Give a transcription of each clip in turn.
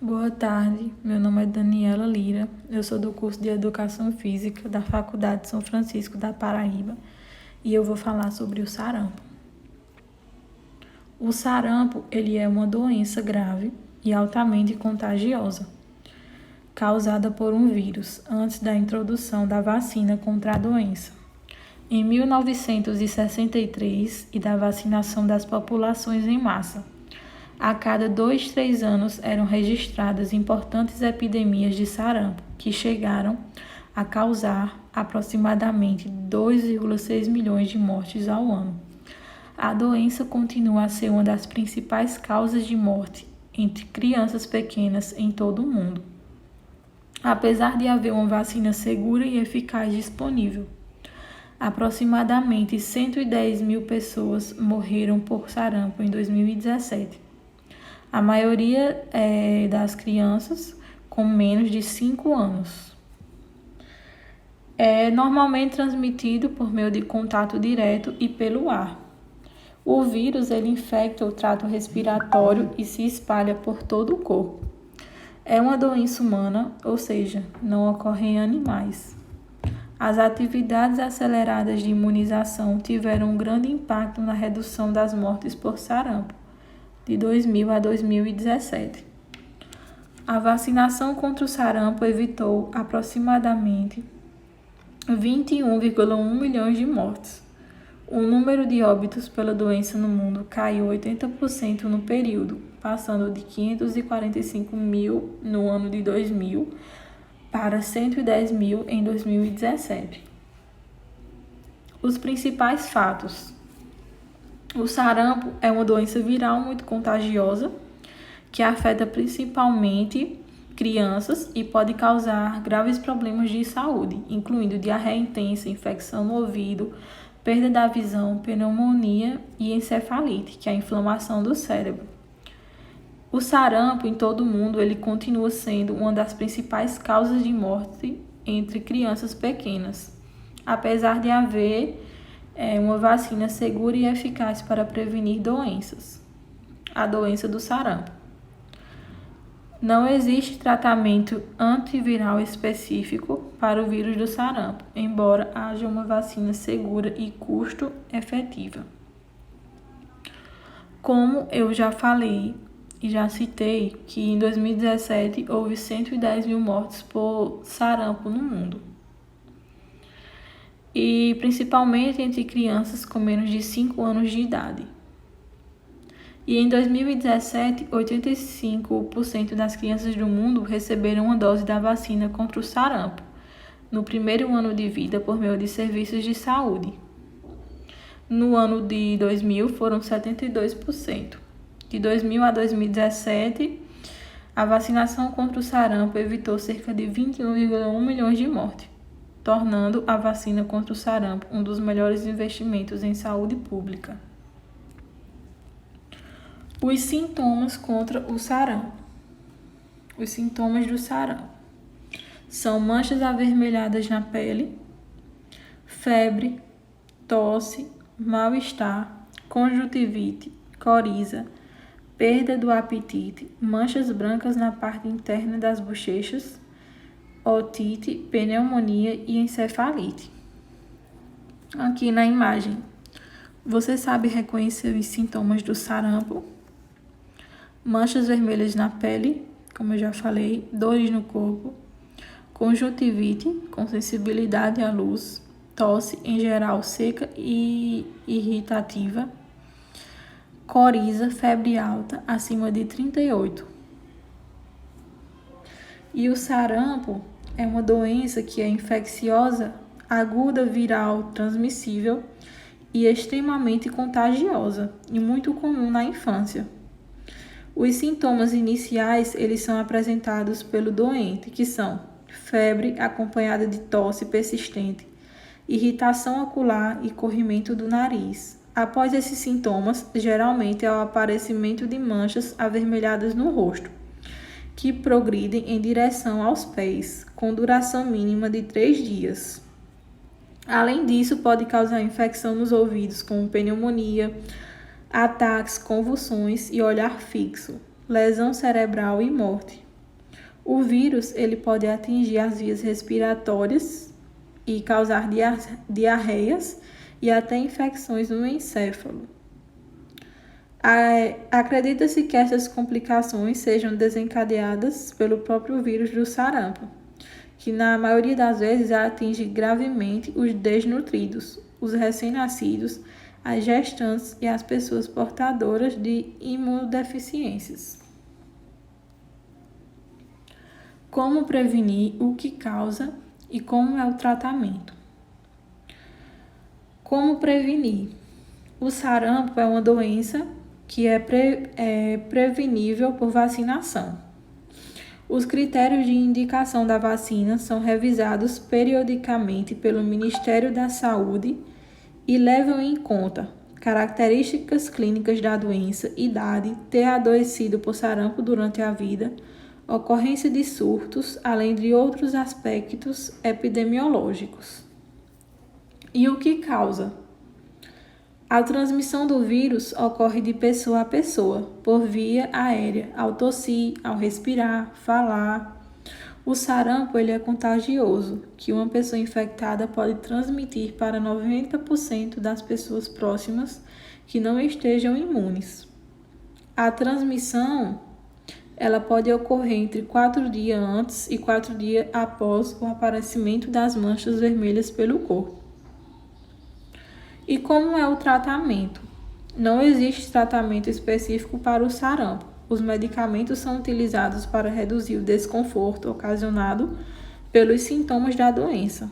Boa tarde, meu nome é Daniela Lira, eu sou do curso de Educação Física da Faculdade São Francisco da Paraíba e eu vou falar sobre o sarampo. O sarampo, ele é uma doença grave e altamente contagiosa, causada por um vírus antes da introdução da vacina contra a doença. Em 1963 e da vacinação das populações em massa, a cada 2-3 anos eram registradas importantes epidemias de sarampo, que chegaram a causar aproximadamente 2,6 milhões de mortes ao ano. A doença continua a ser uma das principais causas de morte entre crianças pequenas em todo o mundo. Apesar de haver uma vacina segura e eficaz disponível, aproximadamente 110 mil pessoas morreram por sarampo em 2017. A maioria das crianças com menos de 5 anos. É normalmente transmitido por meio de contato direto e pelo ar. O vírus ele infecta o trato respiratório e se espalha por todo o corpo. É uma doença humana, ou seja, não ocorre em animais. As atividades aceleradas de imunização tiveram um grande impacto na redução das mortes por sarampo, de 2000 a 2017. A vacinação contra o sarampo evitou aproximadamente 21,1 milhões de mortes. O número de óbitos pela doença no mundo caiu 80% no período, passando de 545 mil no ano de 2000 para 110 mil em 2017. Os principais fatos. O sarampo é uma doença viral muito contagiosa que afeta principalmente crianças e pode causar graves problemas de saúde, incluindo diarreia intensa, infecção no ouvido, perda da visão, pneumonia e encefalite, que é a inflamação do cérebro. O sarampo em todo o mundo ele continua sendo uma das principais causas de morte entre crianças pequenas, apesar de haver uma vacina segura e eficaz para prevenir doenças. A doença do sarampo. Não existe tratamento antiviral específico para o vírus do sarampo, embora haja uma vacina segura e custo-efetiva. Como eu já falei e já citei que em 2017 houve 110 mil mortes por sarampo no mundo. E principalmente entre crianças com menos de 5 anos de idade. E em 2017, 85% das crianças do mundo receberam uma dose da vacina contra o sarampo, no primeiro ano de vida por meio de serviços de saúde. No ano de 2000, foram 72%. De 2000 a 2017, a vacinação contra o sarampo evitou cerca de 21,1 milhões de mortes, tornando a vacina contra o sarampo um dos melhores investimentos em saúde pública. Os sintomas contra o sarampo. Os sintomas do sarampo são manchas avermelhadas na pele, febre, tosse, mal-estar, conjuntivite, coriza, perda do apetite, manchas brancas na parte interna das bochechas, otite, pneumonia e encefalite. Aqui na imagem, você sabe reconhecer os sintomas do sarampo? Manchas vermelhas na pele, como eu já falei, dores no corpo, conjuntivite, com sensibilidade à luz, tosse em geral seca e irritativa, coriza, febre alta, acima de 38. E o sarampo é uma doença que é infecciosa, aguda, viral, transmissível e extremamente contagiosa e muito comum na infância. Os sintomas iniciais, eles são apresentados pelo doente, que são febre acompanhada de tosse persistente, irritação ocular e corrimento do nariz. Após esses sintomas, geralmente é o aparecimento de manchas avermelhadas no rosto, que progridem em direção aos pés, com duração mínima de 3 dias. Além disso, pode causar infecção nos ouvidos, como pneumonia, ataques, convulsões e olhar fixo, lesão cerebral e morte. O vírus ele pode atingir as vias respiratórias e causar diarreias e até infecções no encéfalo. Acredita-se que essas complicações sejam desencadeadas pelo próprio vírus do sarampo, que na maioria das vezes atinge gravemente os desnutridos, os recém-nascidos, as gestantes e as pessoas portadoras de imunodeficiências. Como prevenir, o que causa e como é o tratamento. Como prevenir? O sarampo é uma doença que é prevenível por vacinação. Os critérios de indicação da vacina são revisados periodicamente pelo Ministério da Saúde e levam em conta características clínicas da doença, idade, ter adoecido por sarampo durante a vida, ocorrência de surtos, além de outros aspectos epidemiológicos. E o que causa? A transmissão do vírus ocorre de pessoa a pessoa, por via aérea, ao tossir, ao respirar, falar. O sarampo ele é contagioso, que uma pessoa infectada pode transmitir para 90% das pessoas próximas que não estejam imunes. A transmissão ela pode ocorrer entre 4 dias antes e 4 dias após o aparecimento das manchas vermelhas pelo corpo. E como é o tratamento? Não existe tratamento específico para o sarampo. Os medicamentos são utilizados para reduzir o desconforto ocasionado pelos sintomas da doença.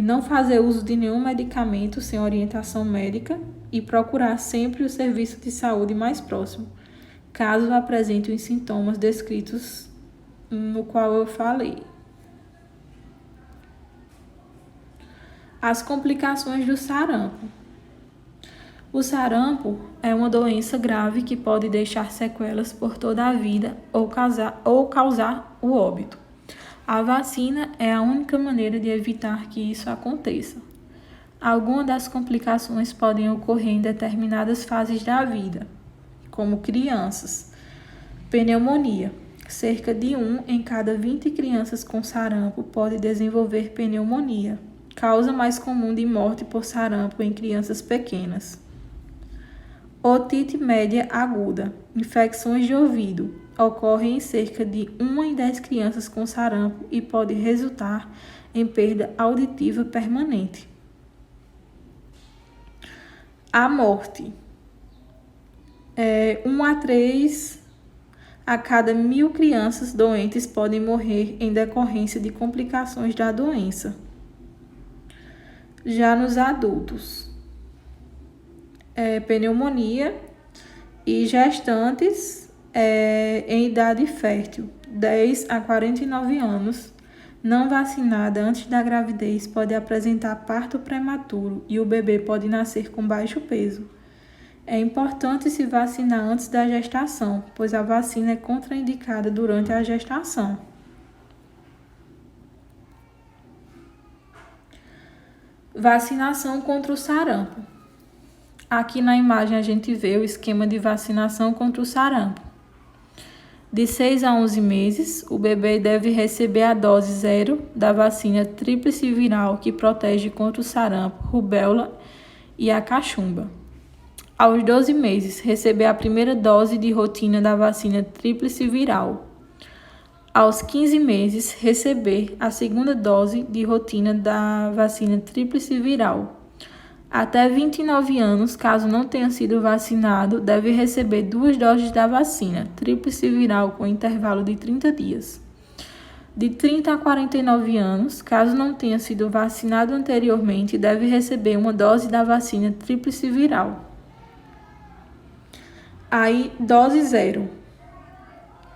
Não fazer uso de nenhum medicamento sem orientação médica e procurar sempre o serviço de saúde mais próximo, caso apresente os sintomas descritos no qual eu falei. As complicações do sarampo. O sarampo é uma doença grave que pode deixar sequelas por toda a vida ou causar o óbito. A vacina é a única maneira de evitar que isso aconteça. Algumas das complicações podem ocorrer em determinadas fases da vida, como crianças. Pneumonia. Cerca de 1 em cada 20 crianças com sarampo pode desenvolver pneumonia, causa mais comum de morte por sarampo em crianças pequenas. Otite média aguda. Infecções de ouvido. Ocorrem em cerca de 1 em 10 crianças com sarampo e pode resultar em perda auditiva permanente. A morte. 1 a 3 a cada 1.000 crianças doentes podem morrer em decorrência de complicações da doença. Já nos adultos, pneumonia e gestantes em idade fértil, 10 a 49 anos, não vacinada antes da gravidez pode apresentar parto prematuro e o bebê pode nascer com baixo peso. É importante se vacinar antes da gestação, pois a vacina é contraindicada durante a gestação. Vacinação contra o sarampo. Aqui na imagem a gente vê o esquema de vacinação contra o sarampo. De 6 a 11 meses, o bebê deve receber a dose 0 da vacina tríplice viral que protege contra o sarampo, rubéola e a cachumba. Aos 12 meses, receber a primeira dose de rotina da vacina tríplice viral. Aos 15 meses, receber a segunda dose de rotina da vacina tríplice viral. Até 29 anos, caso não tenha sido vacinado, deve receber 2 doses da vacina tríplice viral com intervalo de 30 dias. De 30 a 49 anos, caso não tenha sido vacinado anteriormente, deve receber 1 dose da vacina tríplice viral. Aí, dose 0.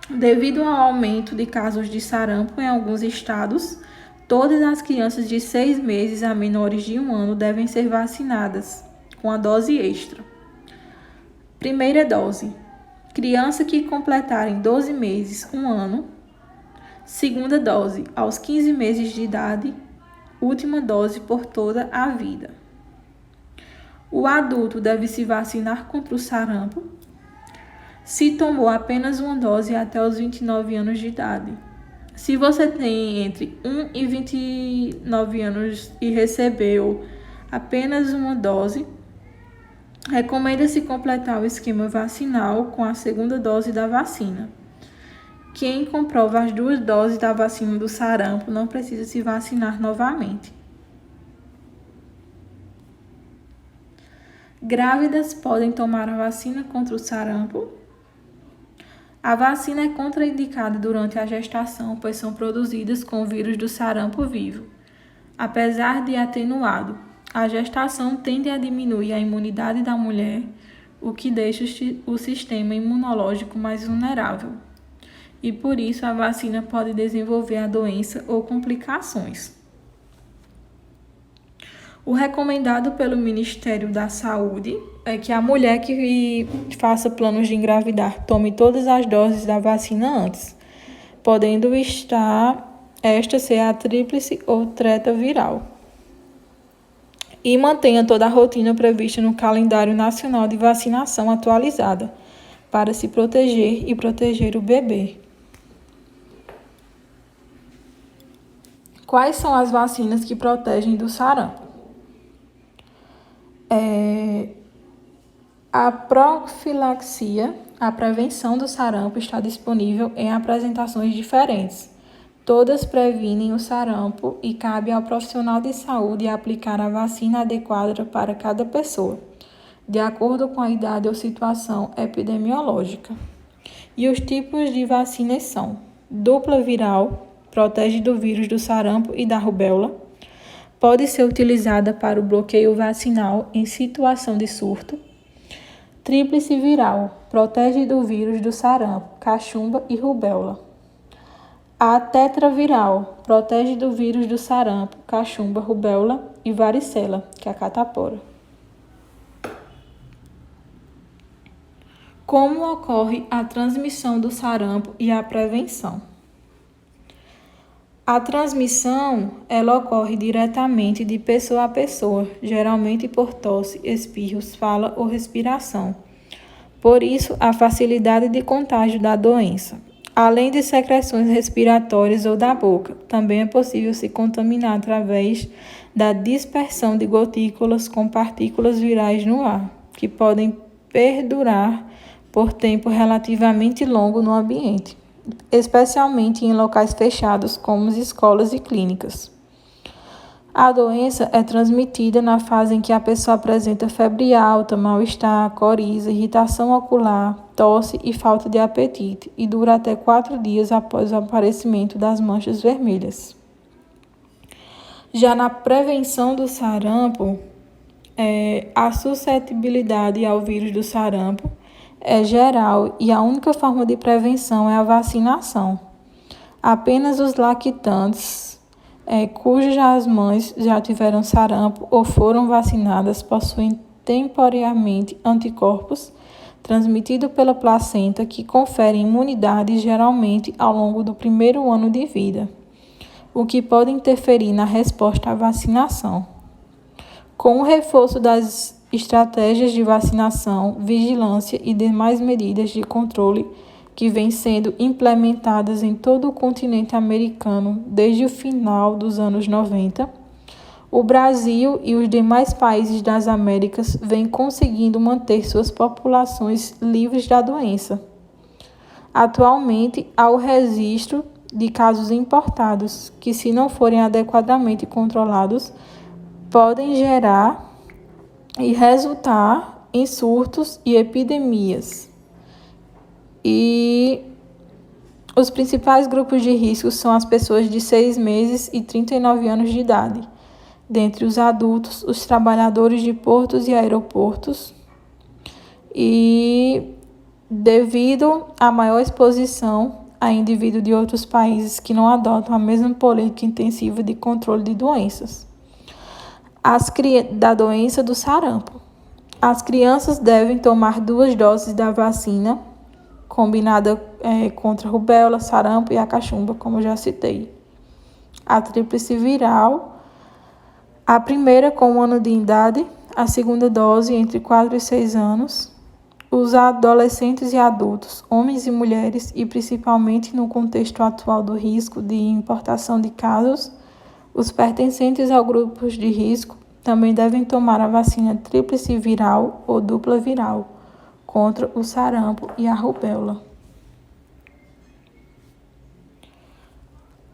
Devido ao aumento de casos de sarampo em alguns estados, todas as crianças de 6 meses a menores de 1 ano devem ser vacinadas com a dose extra. Primeira dose. Criança que completarem 12 meses, 1 ano. Segunda dose, aos 15 meses de idade. Última dose por toda a vida. O adulto deve se vacinar contra o sarampo se tomou apenas uma dose até os 29 anos de idade. Se você tem entre 1 e 29 anos e recebeu apenas uma dose, recomenda-se completar o esquema vacinal com a segunda dose da vacina. Quem comprova as 2 doses da vacina do sarampo não precisa se vacinar novamente. Grávidas podem tomar a vacina contra o sarampo. A vacina é contraindicada durante a gestação, pois são produzidas com o vírus do sarampo vivo. Apesar de atenuado, a gestação tende a diminuir a imunidade da mulher, o que deixa o sistema imunológico mais vulnerável. E por isso a vacina pode desenvolver a doença ou complicações. O recomendado pelo Ministério da Saúde é que a mulher que faça planos de engravidar tome todas as doses da vacina antes, podendo esta ser a tríplice ou tetraviral. E mantenha toda a rotina prevista no calendário nacional de vacinação atualizada, para se proteger e proteger o bebê. Quais são as vacinas que protegem do sarampo? A profilaxia, a prevenção do sarampo, está disponível em apresentações diferentes. Todas previnem o sarampo e cabe ao profissional de saúde aplicar a vacina adequada para cada pessoa, de acordo com a idade ou situação epidemiológica. E os tipos de vacinas são: dupla viral, protege do vírus do sarampo e da rubéola. Pode ser utilizada para o bloqueio vacinal em situação de surto. Tríplice viral, protege do vírus do sarampo, cachumba e rubéola. A tetraviral, protege do vírus do sarampo, cachumba, rubéola e varicela, que é a catapora. Como ocorre a transmissão do sarampo e a prevenção? A transmissão, ela ocorre diretamente de pessoa a pessoa, geralmente por tosse, espirros, fala ou respiração. Por isso, a facilidade de contágio da doença. Além de secreções respiratórias ou da boca, também é possível se contaminar através da dispersão de gotículas com partículas virais no ar, que podem perdurar por tempo relativamente longo no ambiente, especialmente em locais fechados como escolas e clínicas. A doença é transmitida na fase em que a pessoa apresenta febre alta, mal-estar, coriza, irritação ocular, tosse e falta de apetite, e dura até 4 dias após o aparecimento das manchas vermelhas. Já na prevenção do sarampo, a suscetibilidade ao vírus do sarampo é geral e a única forma de prevenção é a vacinação. Apenas os lactantes cujas mães já tiveram sarampo ou foram vacinadas possuem temporariamente anticorpos transmitidos pela placenta que conferem imunidade geralmente ao longo do primeiro ano de vida, o que pode interferir na resposta à vacinação. Com o reforço das estratégias de vacinação, vigilância e demais medidas de controle que vêm sendo implementadas em todo o continente americano desde o final dos anos 90, o Brasil e os demais países das Américas vêm conseguindo manter suas populações livres da doença. Atualmente, há o registro de casos importados que, se não forem adequadamente controlados, podem gerar e resultar em surtos e epidemias. E os principais grupos de risco são as pessoas de 6 meses e 39 anos de idade. Dentre os adultos, os trabalhadores de portos e aeroportos. E devido à maior exposição a indivíduos de outros países que não adotam a mesma política intensiva de controle de doenças. Da doença do sarampo. As crianças devem tomar 2 doses da vacina combinada contra a rubéola, sarampo e a cachumba, como eu já citei. A tríplice viral, a primeira com 1 ano de idade, a segunda dose entre 4 e 6 anos, Os adolescentes e adultos, homens e mulheres, e principalmente no contexto atual do risco de importação de casos, os pertencentes ao grupos de risco também devem tomar a vacina tríplice viral ou dupla viral contra o sarampo e a rubéola.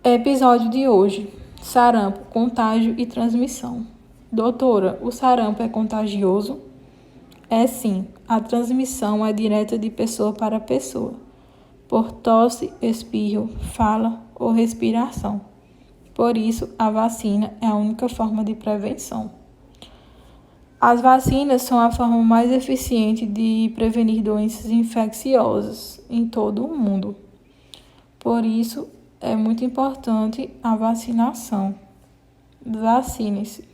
Episódio de hoje: sarampo, contágio e transmissão. Doutora, o sarampo é contagioso? É sim, a transmissão é direta de pessoa para pessoa, por tosse, espirro, fala ou respiração. Por isso, a vacina é a única forma de prevenção. As vacinas são a forma mais eficiente de prevenir doenças infecciosas em todo o mundo. Por isso, é muito importante a vacinação. Vacine-se.